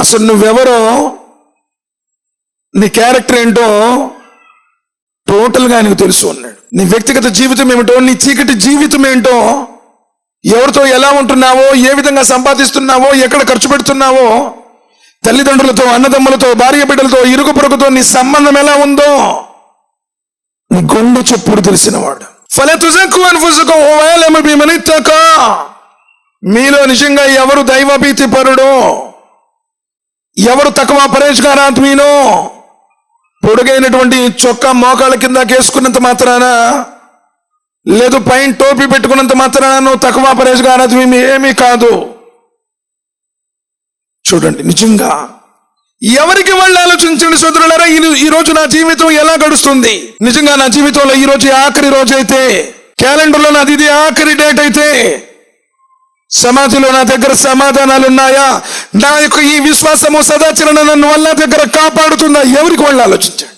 అసలు నువ్వెవరో, నీ క్యారెక్టర్ ఏంటో టోటల్గా ఆయనకు తెలుసు అన్నాడు. నీ వ్యక్తిగత జీవితం ఏమిటో, నీ చీకటి జీవితం ఏంటో, ఎవరితో ఎలా ఉంటున్నావో, ఏ విధంగా సంపాదిస్తున్నావో, ఎక్కడ ఖర్చు పెడుతున్నావో, తల్లిదండ్రులతో, అన్నదమ్ములతో, భార్య బిడ్డలతో, ఇరుగు పొరుగుతో నీ సంబంధం ఎలా ఉందో నీ గుండె చప్పుడు తెలిసినవాడు. మీలో నిజంగా ఎవరు దైవభీతి పరుడో, ఎవరు తక్కువ పరేజ్గారాత్మీనో, పొడుగైనటువంటి చొక్కా మోకాళ్ళ కింద కేసుకున్నంత మాత్రాన, లేదు పైన టోపీ పెట్టుకున్నంత మాత్రాన నువ్వు తక్కువ పరేజ్గారాత్మీ ఏమీ కాదు. చూడండి, నిజంగా ఎవరికి వాళ్ళు ఆలోచించండి సోదరులారా. ఈ రోజు నా జీవితం ఎలా గడుస్తుంది? నిజంగా నా జీవితంలో ఈ రోజు ఆఖరి రోజు అయితే, క్యాలెండర్లో నాది ఇది ఆఖరి డేట్ అయితే, సమాధిలో నా దగ్గర సమాధానాలు ఉన్నాయా? నా యొక్క ఈ విశ్వాసము, సదాచరణ నన్ను వాళ్ళ దగ్గర కాపాడుతుందా? ఎవరికి వాళ్ళు ఆలోచించండి.